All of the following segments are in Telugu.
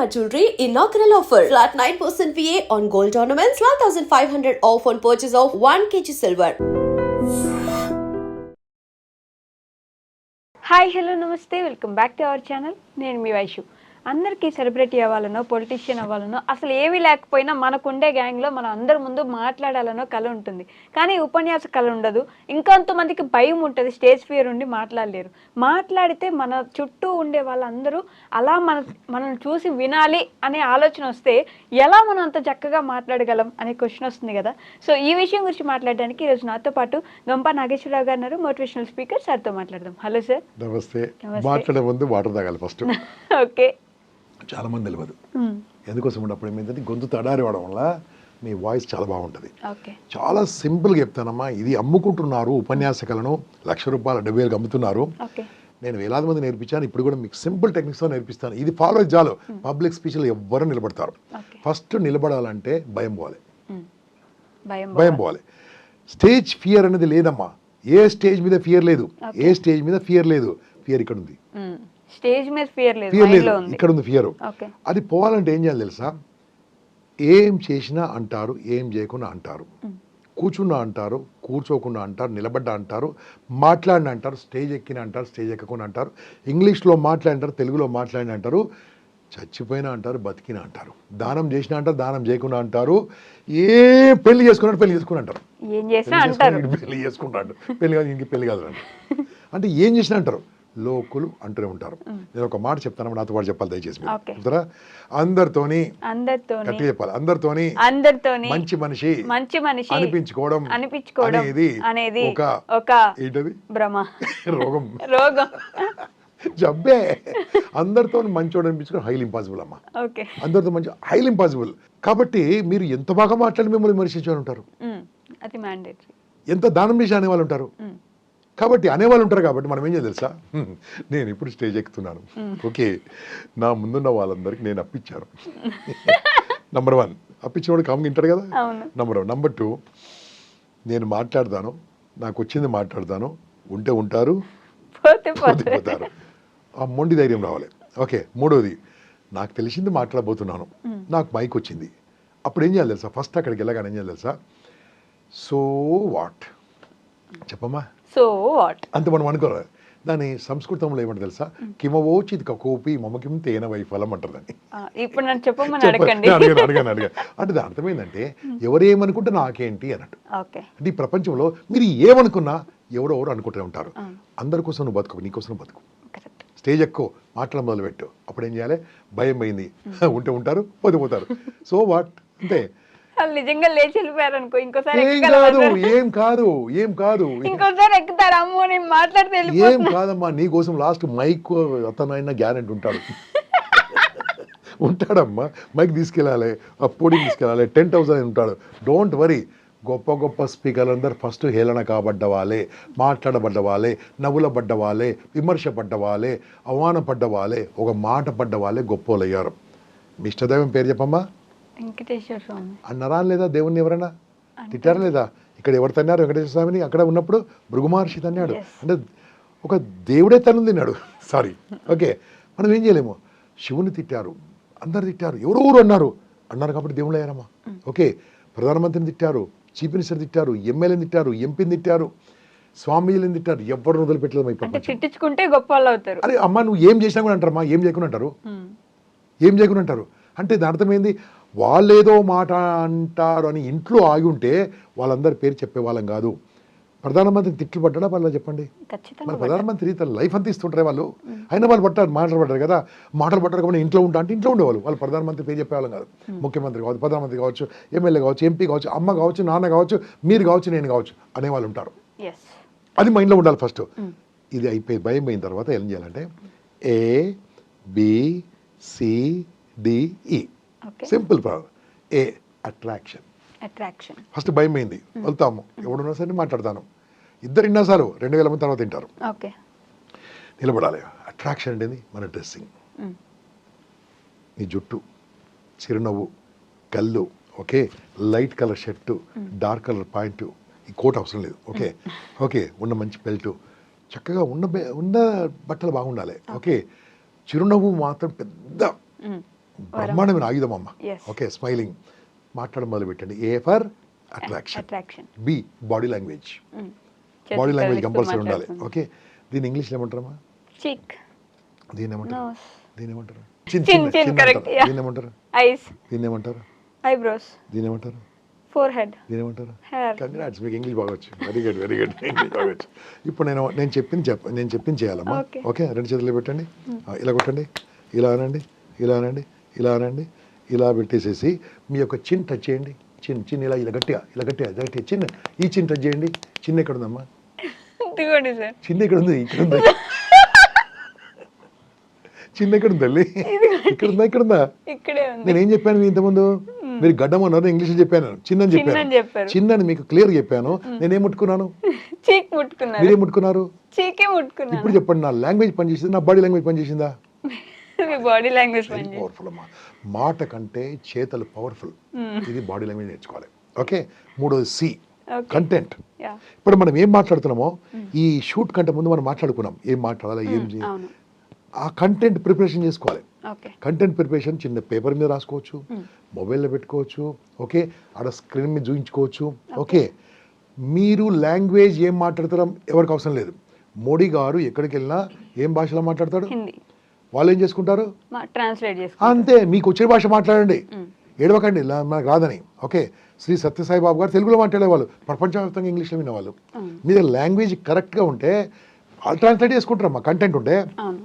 Shalimar Jewelry inaugural offer. Flat 9% VA on gold ornaments, 12,500 off on purchase of 1 kg silver. Hi hello నమస్తే welcome back to our channel. నేను మీ వైషు. అందరికీ సెలబ్రిటీ అవ్వాలనో పొలిటీషియన్ అవ్వాలనో అసలు ఏమీ లేకపోయినా మనకుండే గ్యాంగ్లో మనం అందరి ముందు మాట్లాడాలనో కళ ఉంటుంది. కానీ ఉపన్యాస కళ ఉండదు. ఇంకొంతమందికి భయం ఉంటుంది, స్టేజ్ ఫియర్ ఉండి మాట్లాడలేరు. మాట్లాడితే మన చుట్టూ ఉండే వాళ్ళందరూ అలా మనల్ని చూసి వినాలి అనే ఆలోచన వస్తే ఎలా మనం అంత చక్కగా మాట్లాడగలం అనే క్వశ్చన్ వస్తుంది కదా. సో ఈ విషయం గురించి మాట్లాడడానికి ఈరోజు నాతో పాటు గంపా నాగేశ్వరరావు గారు ఉన్నారు, మోటివేషనల్ స్పీకర్. సార్తో మాట్లాడదాం. Hello sir. నమస్తే. మాట్లాడే ముందు వాటర్ తాగాలి ఫస్ట్. ఓకే. చాలా మంది తెలియదు ఎందుకోసం అప్పుడు ఏమైందంటే గొంతు తడారి వాడడం వల్ల మీ వాయిస్ చాలా బాగుంటుంది. చాలా సింపుల్గా చెప్తానమ్మా. ఇది అమ్ముకుంటున్నారు ఉపన్యాసకలను, ₹1,00,000 70,000 అమ్ముతున్నారు. నేను వేలాది మంది నేర్పించాను. ఇప్పుడు కూడా మీకు సింపుల్ టెక్నిక్స్తో నేర్పిస్తాను. ఇది ఫాలో చాలు. పబ్లిక్ స్పీచ్లో ఎవ్వరూ నిలబడతారు. ఫస్ట్ నిలబడాలంటే భయం పోవాలి. భయం పోవాలి. స్టేజ్ ఫియర్ అనేది లేదమ్మా. ఏ స్టేజ్ మీద ఫియర్ లేదు, ఏ స్టేజ్ మీద ఫియర్ లేదు. ఫియర్ ఇక్కడ ఉంది. స్టేజ్ మీద ఫియర్ లేదు, ఇక్కడ ఉంది ఫియర్. అది పోవాలంటే ఏం చేయాలి తెలుసా? ఏం చేసినా అంటారు, ఏం చేయకుండా అంటారు, కూర్చున్నా అంటారు, కూర్చోకుండా అంటారు, నిలబడ్డా అంటారు, మాట్లాడిన అంటారు, స్టేజ్ ఎక్కిన అంటారు, స్టేజ్ ఎక్కకుండా అంటారు, ఇంగ్లీష్లో మాట్లాడినారు, తెలుగులో మాట్లాడిన అంటారు, చచ్చిపోయినా అంటారు, బతికిన అంటారు, దానం చేసిన అంటారు, దానం చేయకుండా అంటారు, పెళ్లి చేసుకున్నాడు, పెళ్లి చేసుకుని అంటారు, పెళ్లి చేసుకుంటాడు, పెళ్లి కాదు ఇంక పెళ్లి కాదు అంటే ఏం చేసినా అంటారు. లోకులు అంటూనే ఉంటారు. నేను ఒక మాట చెప్తాను, నాతో పాటు చెప్పాలి దయచేసి. చెప్తారా? అందరితోని గట్టిగా చెప్పాలి. అందరితోని మంచి మనిషి అనిపించుకోవడం అనేది ఒక ఏంటది రోగం జబ్బే. అందరితో మంచోడు అనిపించుకోవడం హైలీ ఇంపాసిబుల్ అమ్మా. అందరితో మంచి హైలీ ఇంపాసిబుల్. కాబట్టి మీరు ఎంత బాగా మాట్లాడి మిమ్మల్ని విమర్శించని ఉంటారు, ఎంత దానం చేసి అనేవాళ్ళు ఉంటారు. కాబట్టి అనేవాళ్ళు ఉంటారు. కాబట్టి మనం ఏం చేయాలి తెలుసా? నేను ఇప్పుడు స్టేజ్ ఎక్కుతున్నాను, ఓకే, నా ముందున్న వాళ్ళందరికీ నేను అప్పించాను. నంబర్ 1 అప్పించినవాడు కామ్గా వింటాడు కదా. నంబర్ 1. నంబర్ 2 నేను మాట్లాడతాను, నాకు వచ్చింది మాట్లాడతాను, ఉంటే ఉంటారు, పోతారు. ఆ మొండి ధైర్యం రావాలి. ఓకే. 3వది నాకు తెలిసింది మాట్లాడబోతున్నాను, నాకు మైక్ వచ్చింది. అప్పుడు ఏం చేయాలి తెలుసా? ఫస్ట్ అక్కడికి వెళ్ళగానే ఏం చేయాలి తెలుసా? సో వాట్ చెప్పమ్మా, సో వాట్ అంత మనం అనుకోవాలి. దాని సంస్కృతంలో ఏమంటారు తెలుసా? కిమవోచిత్ కోపి మమకిం తేన వైఫలం అంటారు దాన్ని. ఇప్పుడు నన్ను చెప్పమని అడగండి. అడగాను. అంటే దాని అర్థమైందంటే ఎవరేమనుకుంటే నాకేంటి అన్నట్టు. అంటే ఈ ప్రపంచంలో మీరు ఏమనుకున్నా ఎవరెవరు అనుకుంటూ ఉంటారు. అందరి కోసం నువ్వు బతుకు, నీ కోసం బతుకు. స్టేజ్ ఎక్కువ మాట్లాడ మొదలు పెట్టు. అప్పుడు ఏం చేయాలి? భయం పోయింది, ఉంటే ఉంటారు, పోతారు. సో వాట్ అంతే. నిజంగా లేచి వెళ్ళిపోయారు అనుకో, ఇంకోసారి ఏం కాదు ఇంకోసారి ఎక్కుతారు. అమ్మో నేను మాట్లాడితే ఏం కాదమ్మా. నీ కోసం లాస్ట్ మైక్ అతనైనా గ్యారెంటీ ఉంటాడమ్మా. మైక్ తీసుకెళ్ళాలి, ఆ పోడింగ్ తీసుకెళ్ళాలి, 10,000 ఉంటాడు. Don't worry. గొప్ప గొప్ప స్పీకర్లు అందరు ఫస్ట్ హేళన కాబడ్డ వాళ్ళే, మాట్లాడబడ్డ వాళ్ళే, నవ్వులబడ్డ వాళ్ళే, విమర్శపడ్డ వాళ్ళే, అవమానపడ్డ వాళ్ళే, ఒక మాట పడ్డ వాళ్ళే గొప్పలు అయ్యారు. మీ ఇష్టదైవం పేరు చెప్పమ్మా. వెంకటేశ్వర స్వామి అన్నారా లేదా? దేవుణ్ణి ఎవరైనా తిట్టారా లేదా? ఇక్కడ ఎవరు తన్నారు? వెంకటేశ్వర స్వామిని అక్కడ ఉన్నప్పుడు భృగు మహర్షి తన్నాడు. అంటే ఒక దేవుడే తను తిన్నాడు. సారీ. ఓకే. మనం ఏం చేయలేము. శివుని తిట్టారు, అందరు తిట్టారు, ఎవరెవరు అన్నారు కాబట్టి దేవుళ్ళు అయ్యారమ్మా. ఓకే. ప్రధానమంత్రిని తిట్టారు, చీఫ్ మినిస్టర్ తిట్టారు, ఎమ్మెల్యేని తిట్టారు, ఎంపీని తిట్టారు, స్వామీలను తిట్టారు, ఎవరు వదిలిపెట్టలేదు. తిట్టించుకుంటే గొప్ప వాళ్ళు అవుతారు. అరే అమ్మా నువ్వు ఏం చేసినా కూడా అంటారమ్మా, ఏం చేయకుండా అంటారు. అంటే దాని అర్థమైంది, వాళ్ళేదో మాట అంటారు అని ఇంట్లో ఆగి ఉంటే వాళ్ళందరి పేరు చెప్పేవాళ్ళం కాదు. ప్రధానమంత్రి తిట్లు పడ్డా వాళ్ళు చెప్పండి. మన ప్రధానమంత్రి తన లైఫ్ అంతా ఇస్తుంటారే వాళ్ళు. అయినా వాళ్ళు మాటలు పడ్డారు కదా. మాటలు పడ్డారు కాబట్టి ఇంట్లో ఉంటా అంటే ఇంట్లో ఉండేవాళ్ళు. వాళ్ళు ప్రధానమంత్రి పేరు చెప్పేవాళ్ళం కాదు. ముఖ్యమంత్రి కావచ్చు, ప్రధానమంత్రి కావచ్చు, ఎమ్మెల్యే కావచ్చు, ఎంపీ కావచ్చు, అమ్మ కావచ్చు, నాన్న కావచ్చు, మీరు కావచ్చు, నేను కావచ్చు అనేవాళ్ళు ఉంటారు. అది మైండ్లో ఉండాలి ఫస్ట్. ఇది అయిపోయి భయం పోయిన తర్వాత ఏం చేయాలంటే ABCDE సింపుల్ ప్రాబ్లం. ఏ అట్రాక్షన్. ఫస్ట్ భయం పోయింది, వెళ్తాము, ఎవడున్నా సరే మాట్లాడతాను, ఇద్దరు విన్నా సార్ 2,000 మంది తర్వాత తింటారు. నిలబడాలి. అట్రాక్షన్ అంటే మన డ్రెస్సింగ్, నీ జుట్టు, చిరునవ్వు, కళ్ళు, okay, light colour shirt, dark colour pant, ఈ కోట్ అవసరం లేదు. ఓకే. ఉన్న మంచి బెల్టు, చక్కగా ఉన్న బట్టలు బాగుండాలి. ఓకే. చిరునవ్వు మాత్రం పెద్ద బ్రహ్మాండమైన ఆయుధం అమ్మ. Yes. ఓకే, స్మైలింగ్ మాట్లాడడం మొదలు పెట్టండి. A for attraction, attraction. B body language. Body language compulsory ఉండాలి. ఓకే, దీన్ని ఇంగ్లీష్లో ఏమంటారమ్మా? చిక్, దీన్ని ఏమంటారు? నోస్, దీన్ని ఏమంటారు? Chin, chin, correct, yeah. దీన్ని ఏమంటారు? ఐస్, దీన్ని ఏమంటారు? ఐబ్రోస్, దీన్ని ఏమంటారు? ఫోర్ హెడ్, దీన్ని ఏమంటారు? హెయిర్. కంగ్రాట్స్, మీకు ఇంగ్లీష్ బాగా వచ్చు. Very good, very good. English బాగా వచ్చు. ఇప్పుడు నేను చెప్పింది చేయాలమ్మా. Okay. ఓకే, రెండు చేతులు పెట్టండి, ఇలా కొట్టండి, ఇలా అనండి, ఇలా అనండి, ఇలా అనండి, ఇలా పెట్టేసేసి మీ యొక్క చిన్ టచ్ చేయండి. చిన్ ఇలా గట్టిగా చిన్న ఈ చిన్ టచ్ చేయండి. చిన్న ఎక్కడ ఉందమ్మా? ఇదిగోండి సార్. చిన్న ఇక్కడ ఉంది, ఇక్కడ ఉంది. చిన్న ఎక్కడ ఉంది తల్లి? ఇక్కడ ఉందా? ఇక్కడే ఉంది. నేనేం చెప్పాను ఇంతకుముందు? మీరు గడ్డం అన్నారు, ఇంగ్లీష్ చెప్పాను. చిన్న అని చిన్నని చెప్పారు. చెప్పాను. చిన్నని మీకు క్లియర్ చెప్పాను. నేనేం ముట్టుకున్నాను? చీక్ ముట్టుకున్నారు. మీరేం ముట్టుకున్నారు? చీకే ముట్టుకున్నారు. ఇప్పుడు చెప్పండి, నా లాంగ్వేజ్ పనిచేసింది, నా బాడీ లాంగ్వేజ్ పనిచేసిందా? మీ బాడీ లాంగ్వేజ్ పవర్ఫుల్ అమ్మా. మాట కంటే చేతలు పవర్ఫుల్. ఇది బాడీ లాంగ్వేజ్ నేర్చుకోవాలి. ఓకే, మూడోది సి, కంటెంట్. ఇప్పుడు మనం ఏం మాట్లాడుతున్నామో ఈ షూట్ కంటే ముందు మనం మాట్లాడుకున్నాం, ఏం మాట్లాడాలి, ఏం చేయాలి. ఆ కంటెంట్ ప్రిపరేషన్ చేసుకోవాలి. కంటెంట్ ప్రిపరేషన్ చిన్న పేపర్ మీద రాసుకోవచ్చు, మొబైల్లో పెట్టుకోవచ్చు. ఓకే, ఆడ స్క్రీన్ మీద చూపించుకోవచ్చు. ఓకే, మీరు లాంగ్వేజ్ ఏం మాట్లాడతారో ఎవరికి అవసరం లేదు. మోడీ గారు ఎక్కడికి వెళ్ళినా ఏం భాషలో మాట్లాడతాడు? హిందీ. వాళ్ళు ఏం చేసుకుంటారు? ట్రాన్స్లేట్ చేసుకుంటారు. అంతే, మీకు వచ్చిన భాష మాట్లాడండి, ఏడవకండి మనకు రాదని. ఓకే, శ్రీ సత్యసాయి బాబు గారు తెలుగులో మాట్లాడేవాళ్ళు, ప్రపంచవ్యాప్తంగా ఇంగ్లీష్లో వినేవాళ్ళు. మీ దగ్గర లాంగ్వేజ్ కరెక్ట్గా ఉంటే వాళ్ళు ట్రాన్స్లేట్ చేసుకుంటారమ్మా. కంటెంట్ ఉంటే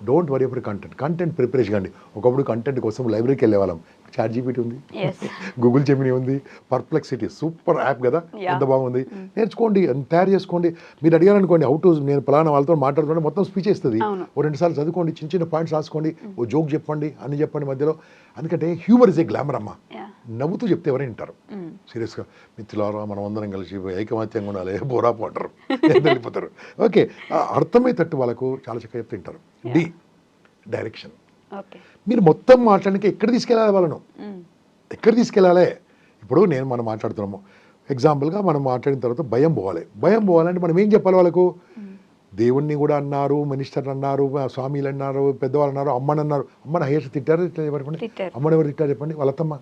డోంట్ వరీ అప్పుడు కంటెంట్ ప్రిపరేషన్ కండి. ఒకప్పుడు కంటెంట్ కోసం లైబ్రరీకి వెళ్ళేవాళ్ళం. చాట్ జీపీటీ ఉంది, గూగుల్ జెమినీ ఉంది, పర్ప్లెక్సిటీ సూపర్ యాప్ కదా, ఎంత బాగుంది. నేర్చుకోండి, తయారు చేసుకోండి. మీరు అడిగారు అనుకోండి, హౌ టు నేను పలానా వాళ్ళతో మాట్లాడుతుంటే మొత్తం స్పీచ్ ఇస్తుంది. ఓ 2 సార్లు చదువుకోండి, చిన్న చిన్న పాయింట్స్ రాసుకోండి, ఓ జోక్ చెప్పండి, అన్ని చెప్పండి మధ్యలో. ఎందుకంటే హ్యూమర్ ఇస్ ఏ గ్లామర్ అమ్మా. నవ్వుతూ చెప్తే ఎవరైనా వింటారు. సీరియస్గా మిత్రులారా మనం అందరం కలిసి ఐకమత్యంగా ఉండాలి, బోరాపు అంటారు, వెళ్ళిపోతారు. ఓకే, అర్థమయ్యేటట్టు వాళ్ళకు చాలా చక్కగా చెప్తే వింటారు. D, direction. మీరు మొత్తం మాట్లాడడానికి ఎక్కడ తీసుకెళ్ళాలి వాళ్ళను? ఎక్కడ తీసుకెళ్ళాలి? ఇప్పుడు మనం మాట్లాడుతున్నాము, ఎగ్జాంపుల్గా మనం మాట్లాడిన తర్వాత భయం పోవాలంటే మనం ఏం చెప్పాలి వాళ్ళకు? దేవుణ్ణి కూడా అన్నారు, మినిస్టర్ అన్నారు, స్వామిలు అన్నారు, పెద్దవాళ్ళు అన్నారు, అమ్మని అన్నారు. అమ్మని హైయెస్ట్ తిట్టారు చెప్పండి. అమ్మని ఎవరు తిట్టారు చెప్పండి? వాళ్ళత్తమ్మ.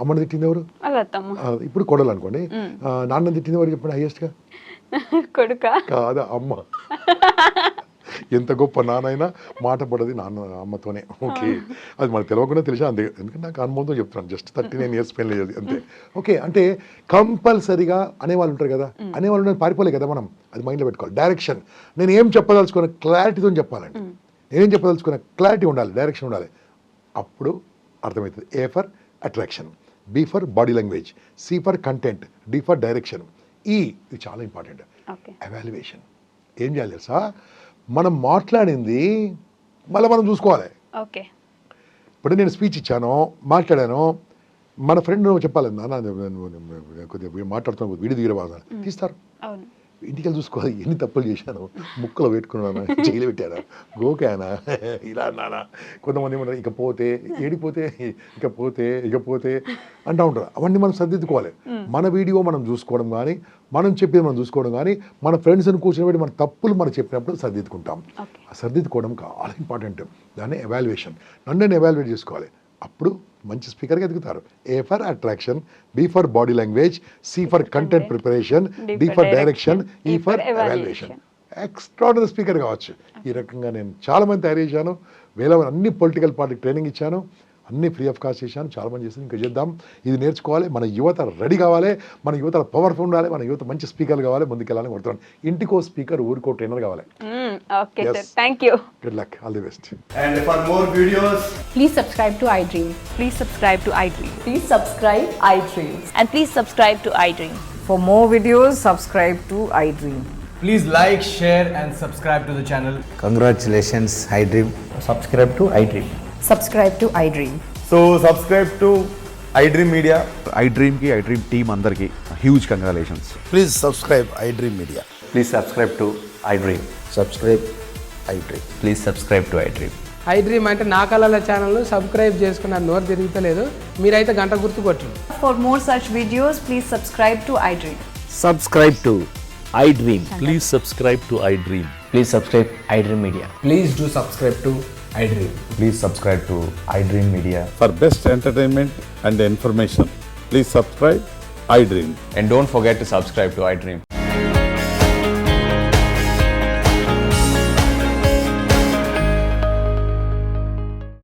అమ్మని తిట్టింది ఎవరు? ఇప్పుడు కొడలు అనుకోండి. నాన్న తిట్టింది ఎవరు చెప్పండి? హైయెస్ట్గా కొడుక కాదా, అమ్మ. ఎంత గొప్ప నాన్నైనా మాట పడది అమ్మతోనే. ఓకే, అది మనకు తెలియకుండా తెలిసా అంతే. ఎందుకంటే నాకు అనుభవంతో చెప్తున్నాను, జస్ట్ 39 years పెళ్ళి లేదు అంతే. ఓకే, అంటే కంపల్సరీగా అనేవాళ్ళు ఉంటారు కదా, అనేవాళ్ళు పారిపోలే కదా మనం, అది మైండ్లో పెట్టుకోవాలి. డైరెక్షన్, నేను ఏం చెప్పదలుచుకున్న క్లారిటీతో చెప్పాలండి. నేనేం చెప్పదలుచుకున్న క్లారిటీ ఉండాలి, డైరెక్షన్ ఉండాలి. అప్పుడు అర్థమవుతుంది. A for attraction, B for body language, C for content, D for direction, ఈ ఇది చాలా ఇంపార్టెంట్. ఎవాల్యుయేషన్. ఏం చేయాలి తెలుసా? మనం మాట్లాడింది మళ్ళీ మనం చూసుకోవాలి. ఓకే, ఇప్పుడు నేను స్పీచ్ ఇచ్చాను, మాట్లాడాను, మన ఫ్రెండ్ చెప్పాలి, నాన్న కొద్దిగా మాట్లాడుతున్నా వీడియో దిగిన తీస్తారు. ఇంటికి వెళ్ళి చూసుకోవాలి, ఎన్ని తప్పులు చేశాను, ముక్కలు పెట్టుకున్నాను, జైలు పెట్టానా, గోకానా, ఇలా అన్నానా. కొంతమంది ఏమంటారు ఇకపోతే ఏడిపోతే ఇకపోతే అంటూ ఉంటారు. అవన్నీ మనం సర్దిద్దుకోవాలి. మన వీడియో మనం చూసుకోవడం కానీ, మనం చెప్పేది మనం చూసుకోవడం కానీ, మన ఫ్రెండ్స్ని కూర్చోబెట్టి మన తప్పులు మనం చెప్పినప్పుడు సర్దిద్దుకుంటాం. ఆ సర్దిద్దుకోవడం చాలా ఇంపార్టెంట్. దాన్ని ఎవాల్యుయేషన్. నన్ను ఎవాల్యుయేట్ చేసుకోవాలి. అప్పుడు మంచి స్పీకర్గా ఎదుగుతారు. A for attraction, B for body language, C for content preparation, D for direction, E for evaluation. Extraordinary speaker కావచ్చు. ఈ రకంగా నేను చాలా మంది తయారు చేశాను. వేల అన్ని పొలిటికల్ పార్టీకి ట్రైనింగ్ ఇచ్చాను, అన్ని ఫ్రీ ఆఫ్ కాస్ట్ చేశాను. చాలా మంది చేశాను. ఇంకా చేద్దాం. ఇది నేర్చుకోవాలి. మన యువత రెడీ కావాలి, మన యువత పవర్ఫుల్ ఉండాలి, మన యువత మంచి స్పీకర్లు కావాలి, ముందుకెళ్ళాలని కోరుతున్నాను. ఇంటికో స్పీకర్, ఊరికో ట్రైనర్ కావాలి. Okay sir, thank you. Good luck, all the best. And for more videos, Please subscribe to iDream. Please subscribe to iDream. Please subscribe iDream. And please subscribe to iDream. For more videos, subscribe to iDream. please like, share and subscribe to the channel. Congratulations, iDream. Subscribe to iDream. Subscribe to iDream. So subscribe to iDream Media. iDream की iDream team अंदर की huge congratulations. Please subscribe iDream Media. Please subscribe to iDream. Subscribe iDream. Please subscribe to iDream. iDream అంటే నా కళల ఛానల్ సబ్స్క్రైబ్ చేసుకున్న నోరు తిరుగుతలేదు, మీరైతే గంట గుర్తు కొట్టండి. For more such videos, please subscribe to iDream. Subscribe to iDream. Please subscribe to iDream. Please subscribe iDream Media. Please do subscribe to iDream. Please subscribe to iDream Media. For best entertainment and information, please subscribe iDream. And don't forget to subscribe to iDream.